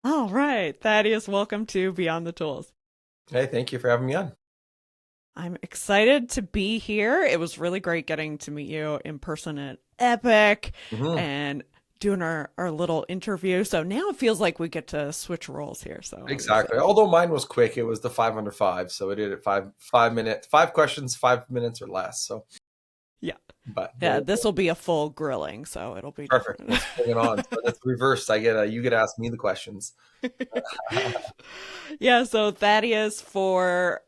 All right, Thaddeus, welcome to Beyond the Tools. Hey, thank you for having me on. I'm excited to be here. It was really great getting to meet you in person at Epic hmm and doing our little interview. So now it feels like we get to switch roles here. So I'm Exactly. excited. Although mine was quick, it was the 5 under 5, so I did it 5 minutes, 5 questions, 5 minutes or less. So, Yeah. but Yeah, this will be a full grilling, so it'll be perfect. different. Let's bring it on. So that's reversed. You get to ask me the questions. Yeah, so Thaddeus, for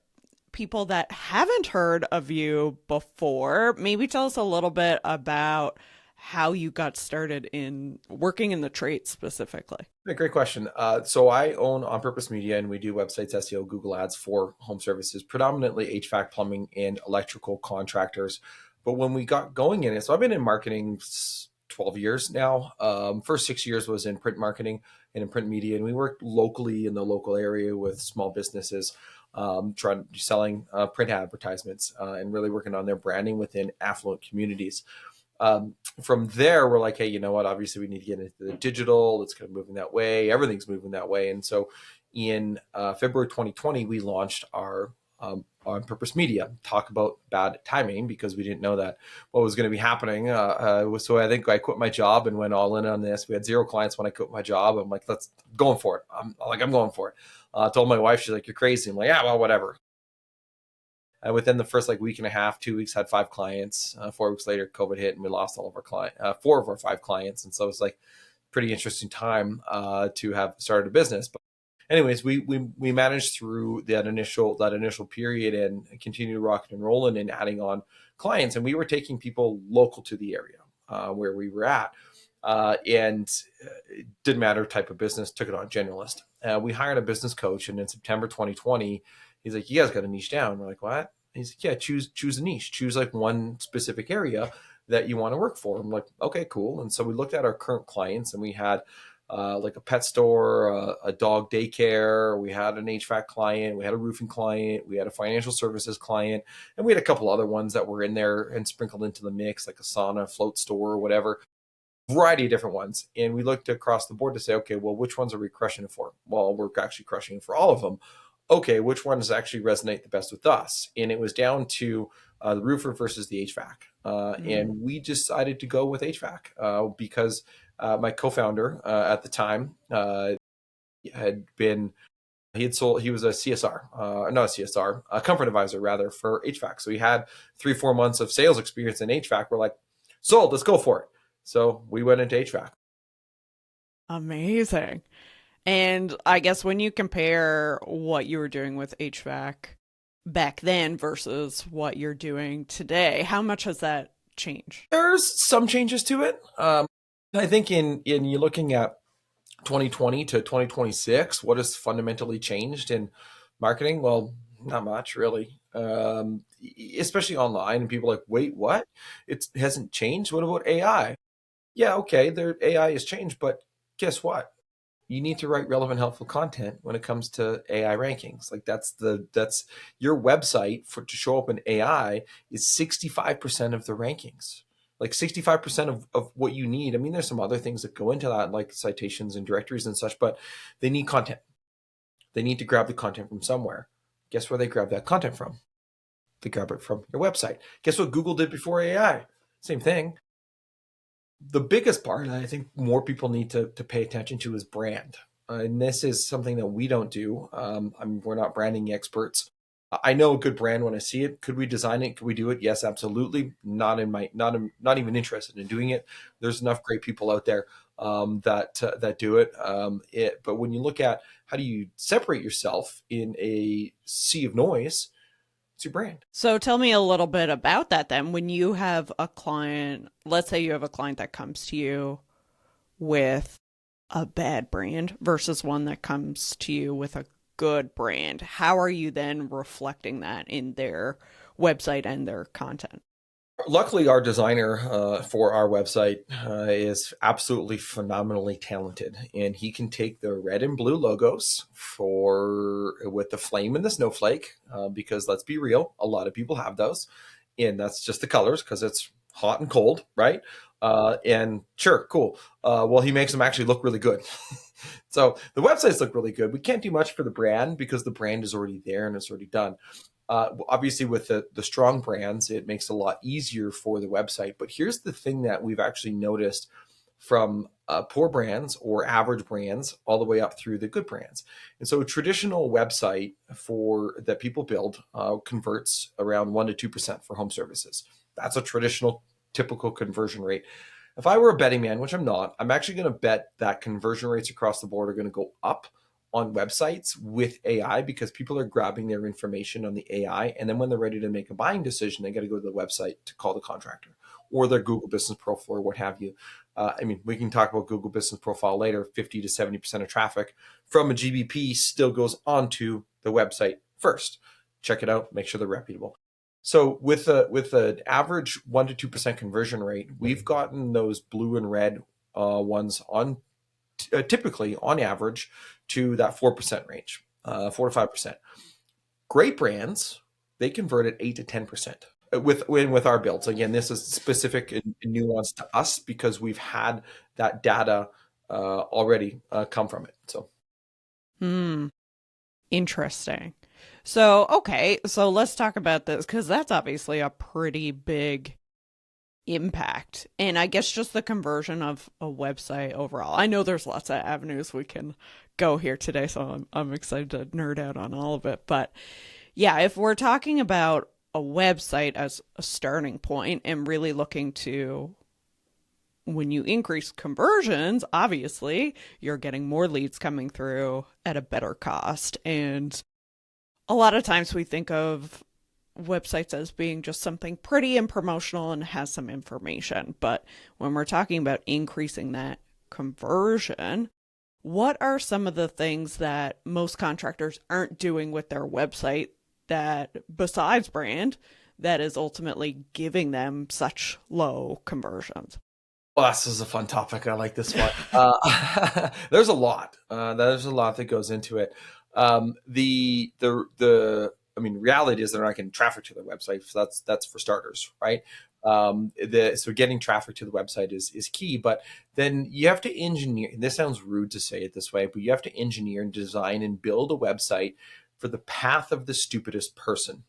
people that haven't heard of you before, maybe tell us a little bit about how you got started in working in the trade specifically. Great question. So I own On Purpose Media, and we do websites, SEO, Google Ads for home services, predominantly HVAC, plumbing, and electrical contractors. But when we got going in it, so I've been in marketing 12 years now. First 6 years was in print marketing and in print media, and we worked locally in the local area with small businesses, trying selling print advertisements and really working on their branding within affluent communities. From there, we're like, hey, you know what? Obviously, we need to get into the digital. It's kind of moving that way. Everything's moving that way. And so in February 2020, we launched our on purpose media. Talk about bad timing because we didn't know that what was going to be happening. So I think I quit my job and went all in on this. We had zero clients when I quit my job. I'm like, let's going for it. I'm going for it. I told my wife, she's like, you're crazy. I'm like, yeah, well, whatever. Within the first like week and a half, 2 weeks, had 5 clients. 4 weeks later, COVID hit, and we lost all of our four of our 5 clients. And so it was like pretty interesting time to have started a business. But anyways, we managed through that initial period and continued rocking and rolling and adding on clients. And we were taking people local to the area where we were at. And it didn't matter type of business, took it on generalist. We hired a business coach, and in September 2020, he's like, "You guys got to niche down." We're like, "What?" He's like, "Yeah, choose a niche, choose like one specific area that you want to work for." I'm like, "Okay, cool." And so we looked at our current clients, and we had like a pet store, a dog daycare. We had an HVAC client, we had a roofing client, we had a financial services client, and we had a couple other ones that were in there and sprinkled into the mix, like a sauna, float store, or whatever, variety of different ones. And we looked across the board to say, okay, well, which ones are we crushing it for? Well, we're actually crushing it for all of them. Okay, which ones actually resonate the best with us? And it was down to the roofer versus the HVAC. Mm. And we decided to go with HVAC because my co-founder at the time had been he had sold he was a CSR, not a CSR, a comfort advisor rather, for HVAC. So he had 3-4 months of sales experience in HVAC. We're like, sold, let's go for it. So we went into HVAC. Amazing. And I guess when you compare what you were doing with HVAC back then versus what you're doing today, how much has that changed? There's some changes to it. I think in you looking at 2020 to 2026, what has fundamentally changed in marketing? Well, not much really. Especially online, and people are like, wait, what? It hasn't changed. What about AI? Yeah, okay, their AI has changed, but guess what? You need to write relevant, helpful content when it comes to AI rankings. Like that's your website for to show up in AI is 65% of the rankings. Like 65% of what you need. I mean, there's some other things that go into that, like citations and directories and such, but they need content. They need to grab the content from somewhere. Guess where they grab that content from? They grab it from your website. Guess what Google did before AI? Same thing. The biggest part I think more people need to pay attention to is brand. And this is something that we don't do. We're not branding experts. I know a good brand when I see it. Could we design it? Could we do it? Yes, absolutely. Not even interested in doing it. There's enough great people out there that do it. But when you look at how do you separate yourself in a sea of noise, it's your brand. So tell me a little bit about that then. When you have a client, let's say you have a client that comes to you with a bad brand versus one that comes to you with a good brand, how are you then reflecting that in their website and their content? Luckily, our designer for our website is absolutely phenomenally talented, and he can take the red and blue logos for with the flame and the snowflake. Because let's be real, a lot of people have those, and that's just the colors because it's hot and cold, right? And sure, cool. Well, he makes them actually look really good. So the websites look really good. We can't do much for the brand because the brand is already there and it's already done. Obviously, with the strong brands, it makes it a lot easier for the website. But here's the thing that we've actually noticed from poor brands or average brands all the way up through the good brands. And so a traditional website for that people build converts around 1 to 2% for home services. That's a traditional typical conversion rate. If I were a betting man, which I'm not, I'm actually going to bet that conversion rates across the board are going to go up on websites with AI because people are grabbing their information on the AI. And then when they're ready to make a buying decision, they got to go to the website to call the contractor or their Google business profile or what have you. I mean, we can talk about Google business profile later. 50 to 70% of traffic from a GBP still goes onto the website first. Check it out, make sure they're reputable. So with an average 1 to 2% conversion rate, we've gotten those blue and red ones on typically on average to that 4% range, 4 to 5%. Great brands, they convert at 8 to 10% with our builds. Again, this is specific and nuanced to us because we've had that data already come from it. So, Interesting. So, okay, so let's talk about this because that's obviously a pretty big impact. And I guess just the conversion of a website overall. I know there's lots of avenues we can go here today, so I'm excited to nerd out on all of it. But yeah, if we're talking about a website as a starting point and really looking to when you increase conversions, obviously you're getting more leads coming through at a better cost. And a lot of times we think of websites as being just something pretty and promotional and has some information. But when we're talking about increasing that conversion, what are some of the things that most contractors aren't doing with their website that, besides brand, that is ultimately giving them such low conversions? well, this is a fun topic. I like this one. There's a lot. There's a lot that goes into it. I mean, reality is they're not getting traffic to their website. So that's for starters, right? So getting traffic to the website is key, but then you have to engineer. And this sounds rude to say it this way, but you have to engineer and design and build a website for the path of the stupidest person.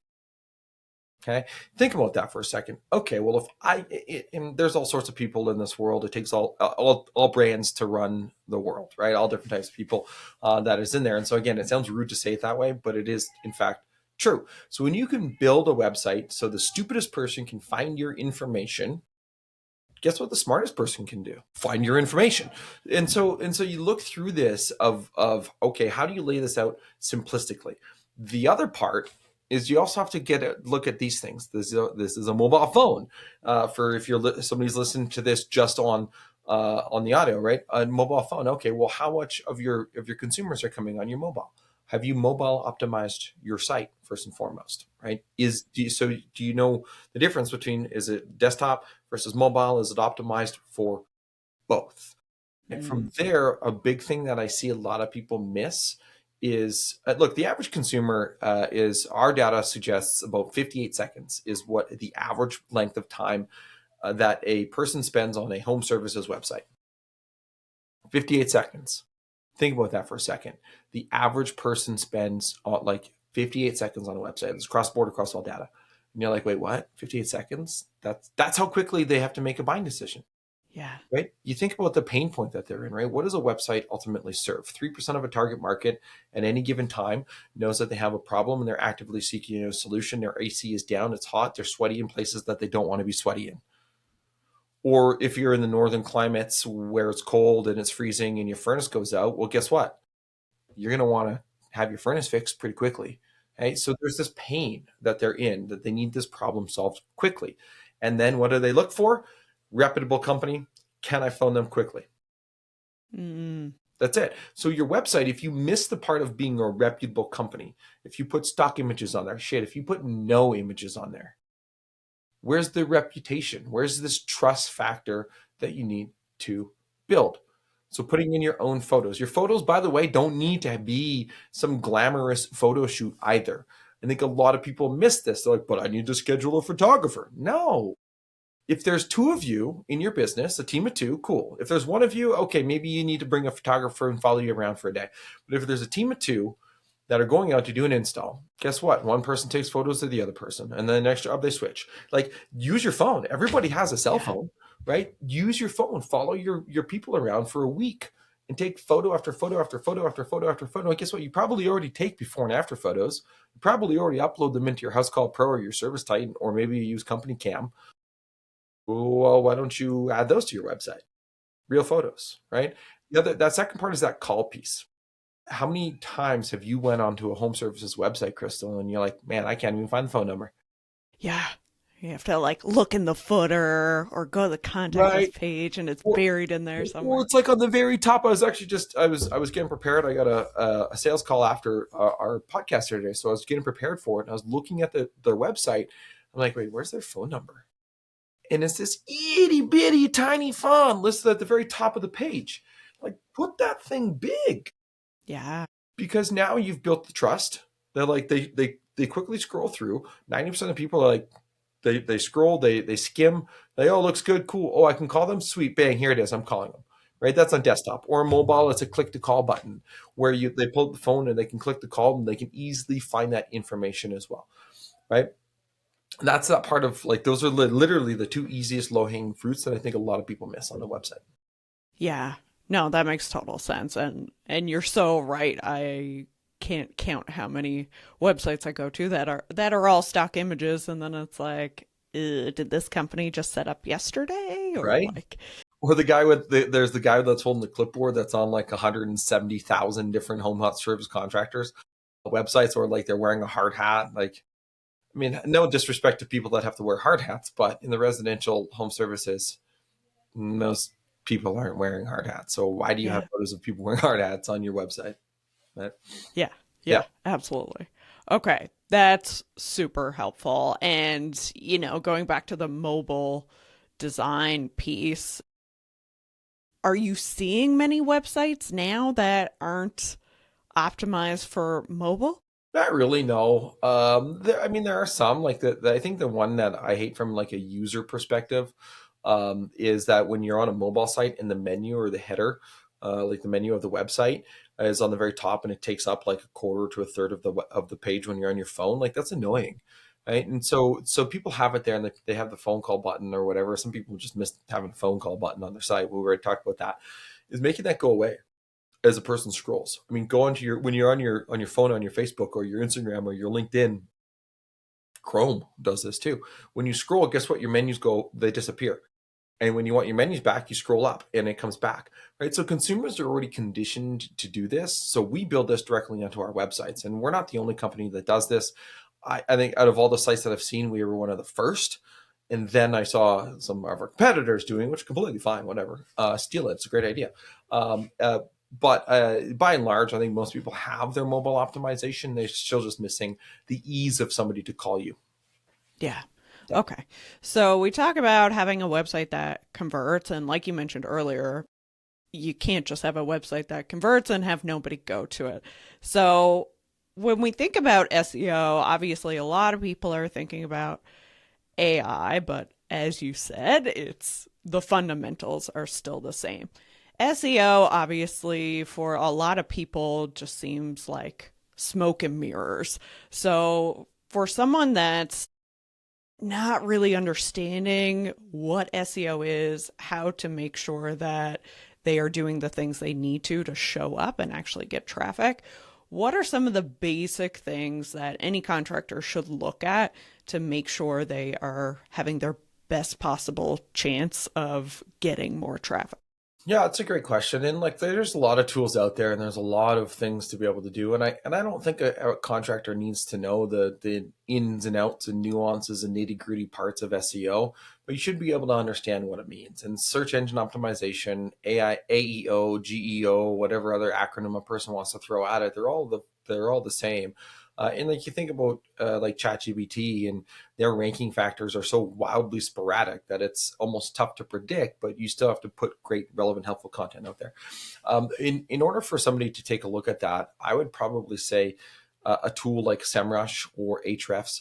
Okay, think about that for a second. Okay, well, and there's all sorts of people in this world. It takes all brands to run the world, right? All different types of people that is in there. And so again, it sounds rude to say it that way, but it is in fact true. So when you can build a website so the stupidest person can find your information, guess what the smartest person can do? Find your information. And so you look through this of okay, how do you lay this out simplistically? The other part is you also have to look at these things. This is a mobile phone for if somebody's listening to this just on the audio, right? A mobile phone. Okay, well, how much of your consumers are coming on your mobile? Have you mobile optimized your site first and foremost, right? Do you know the difference between is it desktop versus mobile? Is it optimized for both? And from there, a big thing that I see a lot of people miss is look, the average consumer is our data suggests about 58 seconds is what the average length of time that a person spends on a home services website. 58 seconds. Think about that for a second. The average person spends like 58 seconds on a website. It's cross-border, across all data. And you're like, wait, what? 58 seconds? That's how quickly they have to make a buying decision. Yeah. Right? You think about the pain point that they're in, right? What does a website ultimately serve? 3% of a target market at any given time knows that they have a problem and they're actively seeking a solution. Their AC is down, it's hot, they're sweaty in places that they don't want to be sweaty in. Or if you're in the northern climates where it's cold and it's freezing and your furnace goes out, well, guess what? You're going to want to have your furnace fixed pretty quickly. Okay? So there's this pain that they're in, that they need this problem solved quickly. And then what do they look for? Reputable company. Can I phone them quickly? That's it. So your website, if you miss the part of being a reputable company, if you put stock images on there, if you put no images on there, where's the reputation? Where's this trust factor that you need to build? So putting in your own photos. Your photos, by the way, don't need to be some glamorous photo shoot either. I think a lot of people miss this. They're like, but I need to schedule a photographer. No. If there's two of you in your business, a team of two, cool. If there's one of you, okay, maybe you need to bring a photographer and follow you around for a day. But if there's a team of two that are going out to do an install, guess what? One person takes photos of the other person, and then the next job they switch. Like, use your phone. Everybody has a cell Yeah. phone, right? Use your phone. Follow your people around for a week and take photo after photo after photo after photo after photo. And guess what? You probably already take before and after photos. You probably already upload them into your House Call Pro or your Service Titan, or maybe you use Company Cam. Well, why don't you add those to your website? Real photos, right? That second part is that call piece. How many times have you went onto a home services website, Crystal, and you're like, man, I can't even find the phone number? Yeah. You have to like look in the footer or go to the contact us Right. page and it's Well, buried in there well, somewhere. it's like on the very top. I was actually just I was getting prepared. I got a sales call after our podcast today, so I was getting prepared for it. And I was looking at their website. I'm like, wait, where's their phone number? And it's this itty bitty tiny font listed at the very top of the page. Like, put that thing big, Yeah. because now you've built the trust. They're like they quickly scroll through. 90% of people are like they scroll, they skim, they, oh, looks good, cool. Oh, I can call them, sweet, bang, here it is. I'm calling them. Right? That's on desktop or mobile. It's a click to call button where they pull up the phone and they can click the call and they can easily find that information as well. Right? And that's that part of, like, those are literally the two easiest low hanging fruits that I think a lot of people miss on the website. Yeah. No, that makes total sense. And you're so right. I can't count how many websites I go to that are all stock images and then it's like, did this company just set up yesterday or Right? like Or the guy with there's the guy that's holding the clipboard that's on like 170,000 different home service contractors websites, or like they're wearing a hard hat. Like, I mean, no disrespect to people that have to wear hard hats, but in the residential home services, most people aren't wearing hard hats. So why do you have yeah. photos of people wearing hard hats on your website? Right? Yeah. Yeah. Yeah, absolutely. Okay. That's super helpful. And, going back to the mobile design piece, are you seeing many websites now that aren't optimized for mobile? Not really, no. I mean, there are some like I think the one that I hate from like a user perspective, is that when you're on a mobile site and the menu or the header, like the menu of the website is on the very top and it takes up like a quarter to a third of the page when you're on your phone. Like, that's annoying, right? And so people have it there and they have the phone call button or whatever. Some people just miss having a phone call button on their site. We already talked about that. Is making that go away as a person scrolls. I mean, go into when you're on your phone, on your Facebook or your Instagram or your LinkedIn. Chrome does this too. When you scroll, guess what? Your menus they disappear. And when you want your menus back, you scroll up and it comes back, right? So consumers are already conditioned to do this. So we build this directly onto our websites, and we're not the only company that does this. I think out of all the sites that I've seen, we were one of the first. And then I saw some of our competitors doing, which is completely fine, whatever. Steal it. It's a great idea. But by and large, I think most people have their mobile optimization. They're still just missing the ease of somebody to call you. Yeah. Yeah. Okay. So we talk about having a website that converts. And like you mentioned earlier, you can't just have a website that converts and have nobody go to it. So when we think about SEO, obviously a lot of people are thinking about AI, but as you said, it's the fundamentals are still the same. SEO, obviously, for a lot of people, just seems like smoke and mirrors. So for someone that's not really understanding what SEO is, how to make sure that they are doing the things they need to show up and actually get traffic. What are some of the basic things that any contractor should look at to make sure they are having their best possible chance of getting more traffic? Yeah, it's a great question. And like, there's a lot of tools out there and there's a lot of things to be able to do. And I don't think a contractor needs to know the ins and outs and nuances and nitty-gritty parts of SEO, but you should be able to understand what it means. And search engine optimization, AI, AEO, GEO, whatever other acronym a person wants to throw at it, they're all the same. And like, you think about like ChatGPT, and their ranking factors are so wildly sporadic that it's almost tough to predict, but you still have to put great, relevant, helpful content out there. In order for somebody to take a look at that, I would probably say a tool like SEMrush or Ahrefs,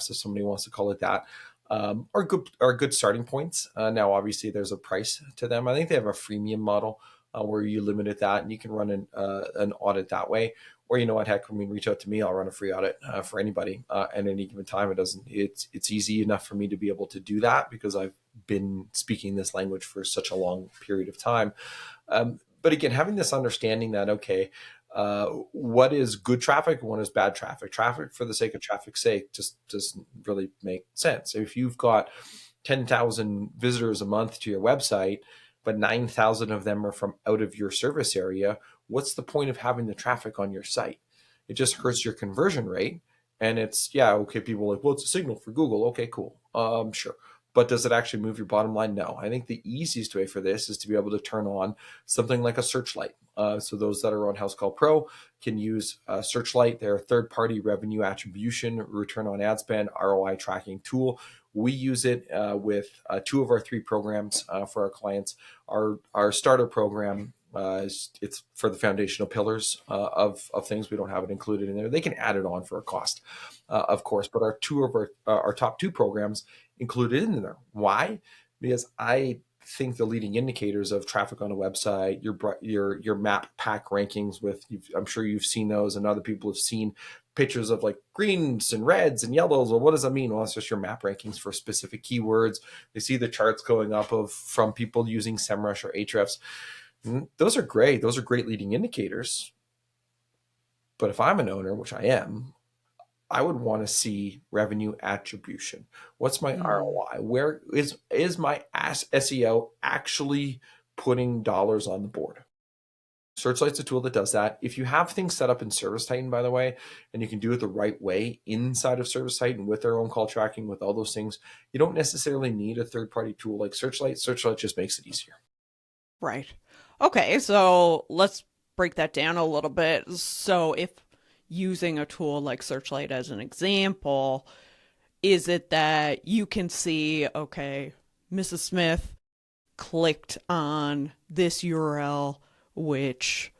if somebody wants to call it that. are good starting points. Now, obviously, there's a price to them. I think they have a freemium model where you limit it that, and you can run an audit that way. Or you know what, heck, I mean, reach out to me. I'll run a free audit for anybody at any given time. It's easy enough for me to be able to do that because I've been speaking this language for such a long period of time. But again, having this understanding that, okay, what is good traffic and what is bad traffic? Traffic for the sake of traffic's sake just doesn't really make sense. If you've got 10,000 visitors a month to your website, but 9,000 of them are from out of your service area, what's the point of having the traffic on your site? It just hurts your conversion rate. And it's, yeah, okay, people are like, well, it's a signal for Google. Okay, cool. Sure. But does it actually move your bottom line? No. I think the easiest way for this is to be able to turn on something like a Searchlight. So those that are on House Call Pro can use Searchlight, their third-party revenue attribution, return on ad spend, ROI tracking tool. We use it with two of our three programs for our clients. Our starter program, it's for the foundational pillars of things. We don't have it included in there. They can add it on for a cost, of course. But our top two programs included in there. Why? Because I think the leading indicators of traffic on a website, your map pack rankings I'm sure you've seen those, and other people have seen pictures of like greens and reds and yellows. Well, what does that mean? Well, it's just your map rankings for specific keywords. They see the charts going up from people using SEMrush or Ahrefs. Those are great. Those are great leading indicators. But if I'm an owner, which I am, I would want to see revenue attribution. What's my ROI? Where is my SEO actually putting dollars on the board? Searchlight's a tool that does that. If you have things set up in Service Titan, by the way, and you can do it the right way inside of Service Titan with their own call tracking, with all those things, you don't necessarily need a third-party tool like Searchlight. Searchlight just makes it easier. Right. Okay, so let's break that down a little bit. So if using a tool like Searchlight as an example, is it that you can see, okay, Mrs. Smith clicked on this URL, which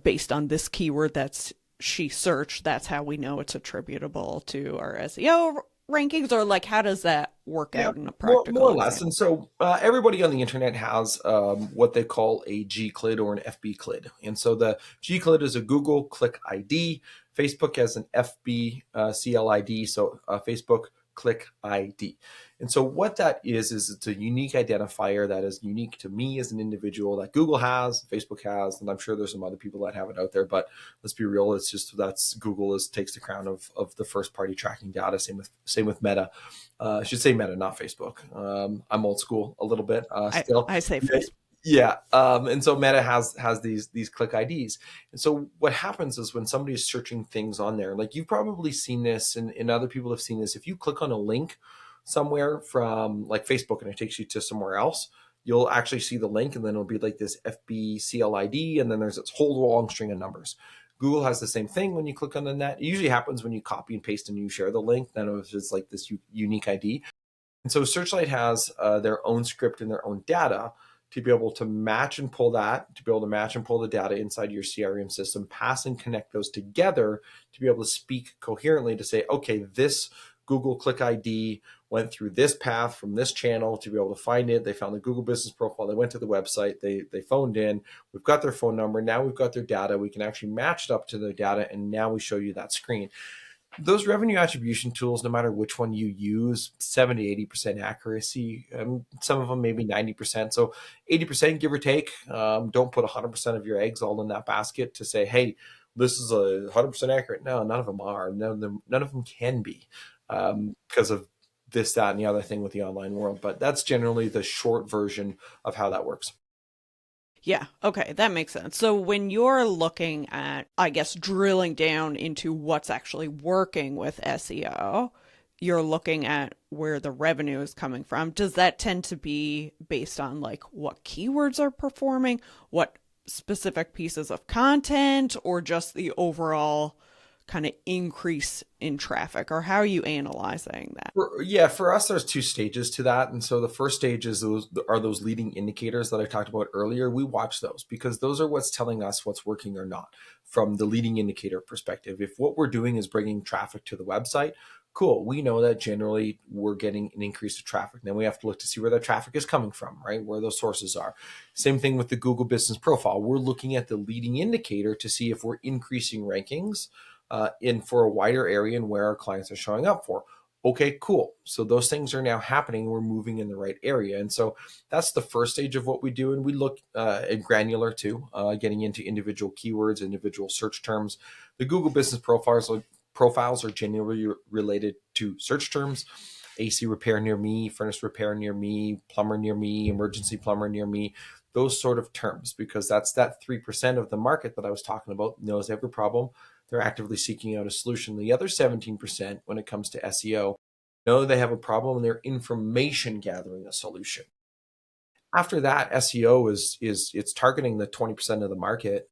based on this keyword that's she searched, that's how we know it's attributable to our SEO rankings, or like how does that work out in a practical more or less. And so everybody on the internet has what they call a G-CLID or an FB-CLID. And so the G-CLID is a Google Click ID. Facebook has an FB CLID, so Facebook Click ID. And so what that is it's a unique identifier that is unique to me as an individual that Google has, Facebook has, and I'm sure there's some other people that have it out there, but let's be real, it's just that's Google takes the crown of the first party tracking data. Same with Meta. I should say Meta, not Facebook. I'm old school a little bit still. I say Facebook. Yeah. And so Meta has these click IDs. And so what happens is when somebody is searching things on there, like you've probably seen this and other people have seen this. If you click on a link somewhere from like Facebook and it takes you to somewhere else, you'll actually see the link and then it'll be like this FB CLID. And then there's this whole long string of numbers. Google has the same thing when you click on the net. It usually happens when you copy and paste and you share the link. Then it's just like this unique ID. And so Searchlight has their own script and their own data to be able to match and pull the data inside your CRM system, pass and connect those together to be able to speak coherently to say, okay, this Google Click ID went through this path from this channel to be able to find it. They found the Google business profile. They went to the website. They phoned in. We've got their phone number. Now we've got their data. We can actually match it up to their data. And now we show you that screen. Those revenue attribution tools, no matter which one you use, 70, 80% accuracy. Some of them maybe 90%. So 80%, give or take. Don't put 100% of your eggs all in that basket to say, hey, this is 100% accurate. No, none of them are. None of them can be because of this, that, and the other thing with the online world. But that's generally the short version of how that works. Yeah, okay, that makes sense. So when you're looking at, I guess, drilling down into what's actually working with SEO, you're looking at where the revenue is coming from. Does that tend to be based on like what keywords are performing, what specific pieces of content, or just the overall kind of increase in traffic, or how are you analyzing that? For us, there's two stages to that. And so the first stage is those leading indicators that I talked about earlier. We watch those because those are what's telling us what's working or not from the leading indicator perspective. If what we're doing is bringing traffic to the website, Cool. We know that generally we're getting an increase of traffic. Then we have to look to see where that traffic is coming from, right? Where those sources are. Same thing with the Google Business Profile. We're looking at the leading indicator to see if we're increasing rankings in for a wider area and where our clients are showing up for. Okay, cool. So those things are now happening. We're moving in the right area. And so that's the first stage of what we do. And we look at granular too, getting into individual keywords, individual search terms. The Google Business Profiles are generally related to search terms. AC repair near me, furnace repair near me, plumber near me, emergency plumber near me, those sort of terms, because that's that 3% of the market that I was talking about knows every problem. They're actively seeking out a solution. The other 17%, when it comes to SEO, know they have a problem and they're information gathering a solution. After that, SEO is it's targeting the 20% of the market.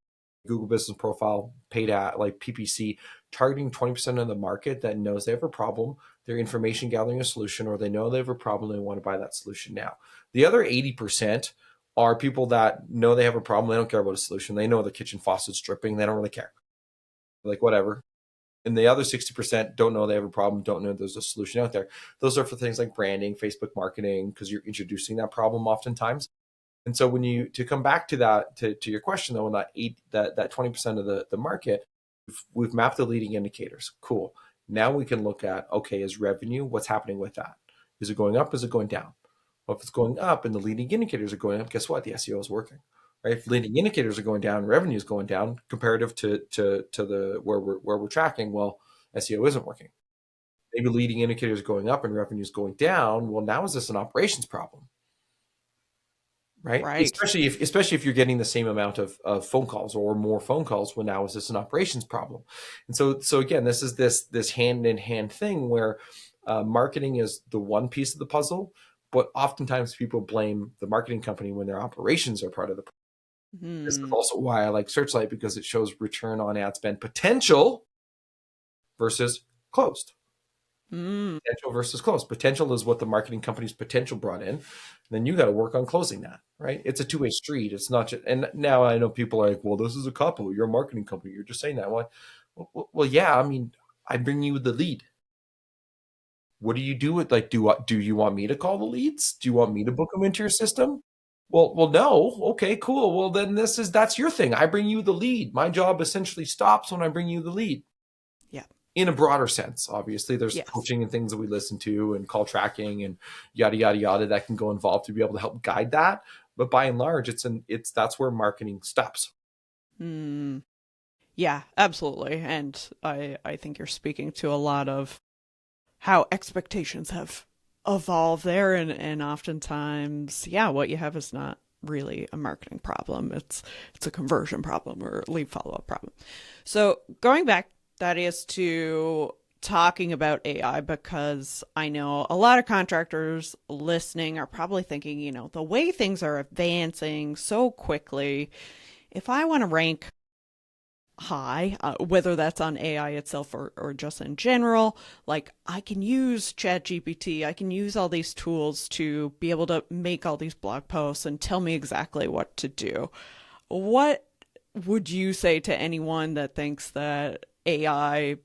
Google Business Profile, paid ad, like PPC, targeting 20% of the market that knows they have a problem. They're information gathering a solution, or they know they have a problem and they want to buy that solution now. The other 80% are people that know they have a problem. They don't care about a solution. They know the kitchen faucet's dripping. They don't really care. Like, whatever. And the other 60% don't know they have a problem, don't know there's a solution out there. Those are for things like branding, Facebook marketing, because you're introducing that problem oftentimes. And so when you, to come back to that, to your question though, on that 20% of the market, we've mapped the leading indicators. Cool. Now we can look at, okay, is revenue, what's happening with that? Is it going up? Is it going down? Well, if it's going up and the leading indicators are going up, guess what? The SEO is working. Right? If leading indicators are going down, revenue is going down comparative to the where we're tracking. Well, SEO isn't working. Maybe leading indicators are going up and revenue is going down. Well, now is this an operations problem? Right? Right. Especially if you're getting the same amount of phone calls or more phone calls. Well, now is this an operations problem? And so again, this is this hand in hand thing where marketing is the one piece of the puzzle, but oftentimes people blame the marketing company when their operations are part of the problem. This is also why I like Searchlight, because it shows return on ad spend potential versus closed. Potential versus closed. Potential is what the marketing company's potential brought in. And then you got to work on closing that, right? It's a two-way street. It's not just, and now I know people are like, well, this is a couple. You're a marketing company. You're just saying that. Well, yeah, I mean, I bring you the lead. What do you do with, like, do you want me to call the leads? Do you want me to book them into your system? Well, no. Okay, cool. Well, then that's your thing. I bring you the lead. My job essentially stops when I bring you the lead. Yeah. In a broader sense, obviously, there's Yes. coaching and things that we listen to and call tracking and yada yada yada that can go involved to be able to help guide that. But by and large, that's where marketing stops. Yeah, absolutely. And I think you're speaking to a lot of how expectations have evolved there, and oftentimes, yeah, what you have is not really a marketing problem. It's a conversion problem or lead follow-up problem. So going back, that is to talking about AI, because I know a lot of contractors listening are probably thinking, the way things are advancing so quickly, if I want to rank high, whether that's on AI itself or just in general, like I can use ChatGPT, I can use all these tools to be able to make all these blog posts and tell me exactly what to do. What would you say to anyone that thinks that AI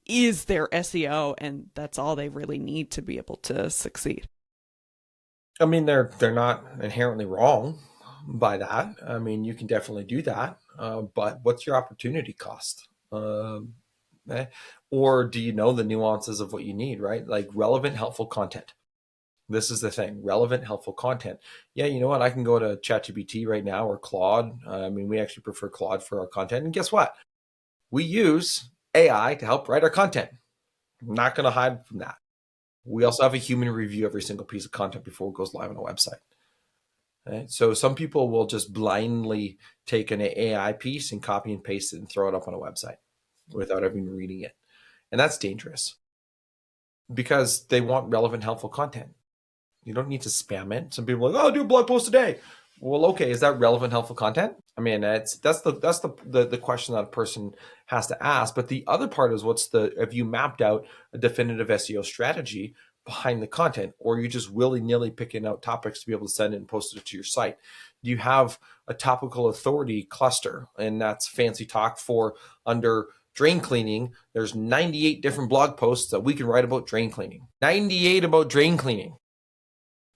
is their SEO and that's all they really need to be able to succeed? I mean, they're not inherently wrong by that. I mean, you can definitely do that, but what's your opportunity cost? Or do you know the nuances of what you need, right? Like relevant, helpful content. This is the thing, relevant, helpful content. Yeah, you know what? I can go to ChatGPT right now or Claude. I mean, we actually prefer Claude for our content. And guess what? We use AI to help write our content. I'm not going to hide from that. We also have a human review every single piece of content before it goes live on a website. Right? So some people will just blindly take an AI piece and copy and paste it and throw it up on a website without even reading it. And that's dangerous because they want relevant, helpful content. You don't need to spam it. Some people are like, oh, I'll do a blog post a day. Well, okay, is that relevant, helpful content? I mean, that's the question that a person has to ask. But the other part is, have you mapped out a definitive SEO strategy behind the content, or are you just willy-nilly picking out topics to be able to send it and post it to your site? Do you have a topical authority cluster, and that's fancy talk for under drain cleaning, there's 98 different blog posts that we can write about drain cleaning. 98 about drain cleaning.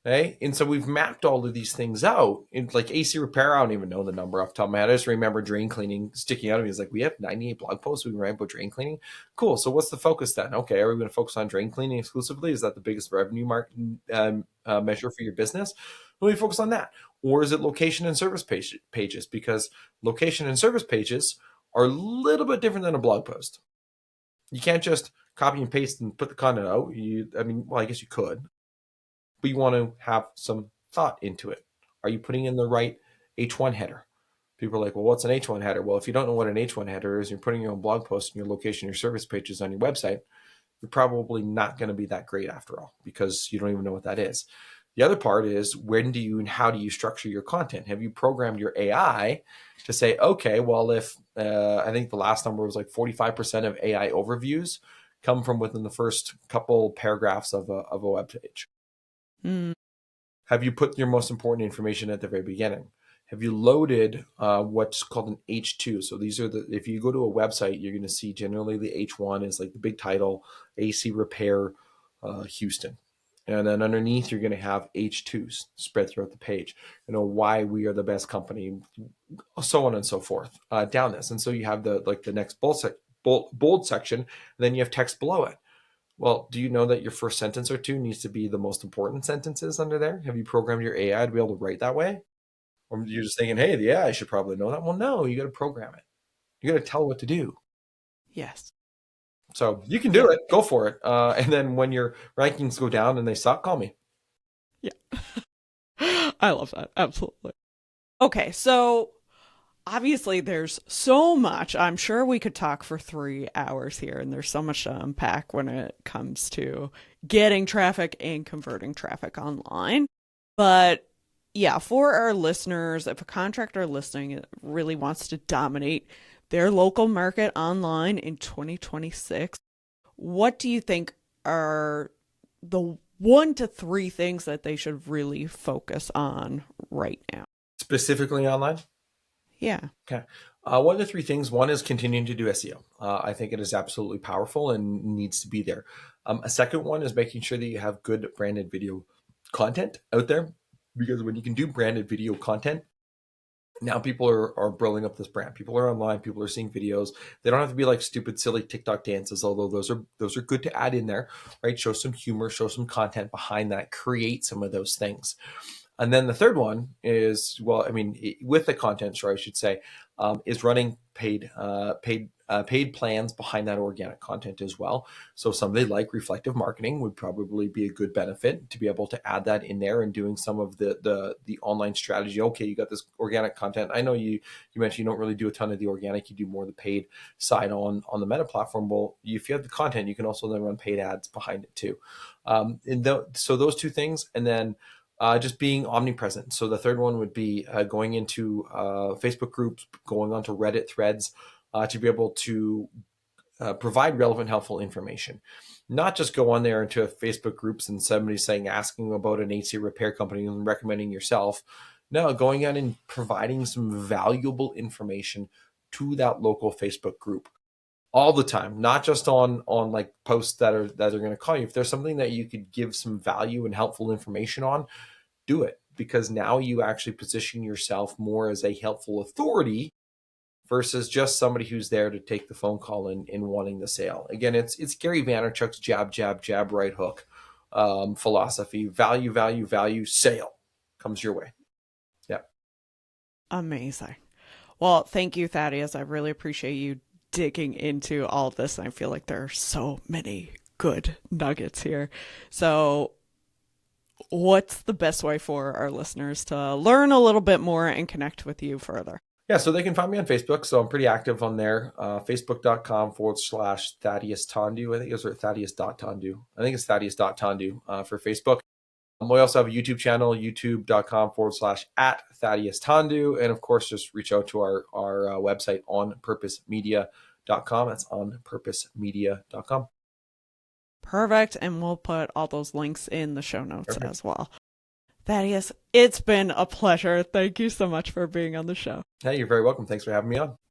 Okay. And so we've mapped all of these things out. In like AC repair, I don't even know the number off the top of my head. I just remember drain cleaning sticking out of me. It's like, we have 98 blog posts we can write about drain cleaning. Cool. So what's the focus then? Okay. Are we going to focus on drain cleaning exclusively? Is that the biggest revenue measure for your business? Let me focus on that. Or is it location and service pages? Because location and service pages are a little bit different than a blog post. You can't just copy and paste and put the content out. I guess you could, but you want to have some thought into it. Are you putting in the right H1 header? People are like, well, what's an H1 header? Well, if you don't know what an H1 header is, you're putting your own blog post and your location, your service pages on your website, you're probably not going to be that great after all, because you don't even know what that is. The other part is, when do you and how do you structure your content? Have you programmed your AI to say, okay, well, if I think the last number was like 45% of AI overviews come from within the first couple paragraphs of a web page. Mm. Have you put your most important information at the very beginning? Have you loaded what's called an H2? So these are if you go to a website, you're going to see generally the H1 is like the big title, AC repair, Houston. And then underneath, you're going to have H2s spread throughout the page. Why we are the best company, so on and so forth, down this. And so you have the next bold section, and then you have text below it. Well, do you know that your first sentence or two needs to be the most important sentences under there? Have you programmed your AI to be able to write that way? Or you're just thinking, hey, the AI should probably know that? Well, no, you got to program it. You got to tell it what to do. Yes. So you can do it. Go for it. And then when your rankings go down and they suck, call me. Yeah. I love that. Absolutely. Okay, so obviously there's so much. I'm sure we could talk for 3 hours here, and there's so much to unpack when it comes to getting traffic and converting traffic online. But yeah, for our listeners, if a contractor listening really wants to dominate their local market online in 2026, what do you think are the 1 to 3 things that they should really focus on right now? Specifically online? Yeah. Okay. 1 to 3 things. One is continuing to do SEO. I think it is absolutely powerful and needs to be there. A second one is making sure that you have good branded video content out there, because when you can do branded video content, now people are building up this brand. People are online. People are seeing videos. They don't have to be like stupid, silly TikTok dances, although those are good to add in there, right? Show some humor, show some content behind that, create some of those things. And then the third one is, with the content, I should say, is running paid plans behind that organic content as well. So somebody like reflective marketing would probably be a good benefit to be able to add that in there and doing some of the online strategy. Okay, you got this organic content. I know you mentioned you don't really do a ton of the organic. You do more of the paid side on the Meta platform. Well, if you have the content, you can also then run paid ads behind it too. So those 2 things, and then just being omnipresent. So the third one would be going into Facebook groups, going onto Reddit threads to be able to provide relevant, helpful information. Not just go on there into Facebook groups and somebody asking about an AC repair company and recommending yourself. No, going out and providing some valuable information to that local Facebook group all the time, not just on like posts that are going to call you. If there's something that you could give some value and helpful information on, do it, because now you actually position yourself more as a helpful authority versus just somebody who's there to take the phone call and wanting the sale. Again, it's Gary Vaynerchuk's jab, right hook philosophy. Value, sale comes your way. Yeah. Amazing. Well, thank you, Thaddeus. I really appreciate you digging into all of this. And I feel like there are so many good nuggets here. So what's the best way for our listeners to learn a little bit more and connect with you further? Yeah, so they can find me on Facebook. So I'm pretty active on there. Facebook.com/Thaddeus Tondu. I think it's Thaddeus.Tondu. I think it's Thaddeus.Tondu for Facebook. We also have a YouTube channel, youtube.com/@Thaddeus Tondu. And of course, just reach out to our website, onpurposemedia.com. That's onpurposemedia.com. Perfect. And we'll put all those links in the show notes as well. Thaddeus, it's been a pleasure. Thank you so much for being on the show. Hey, you're very welcome. Thanks for having me on.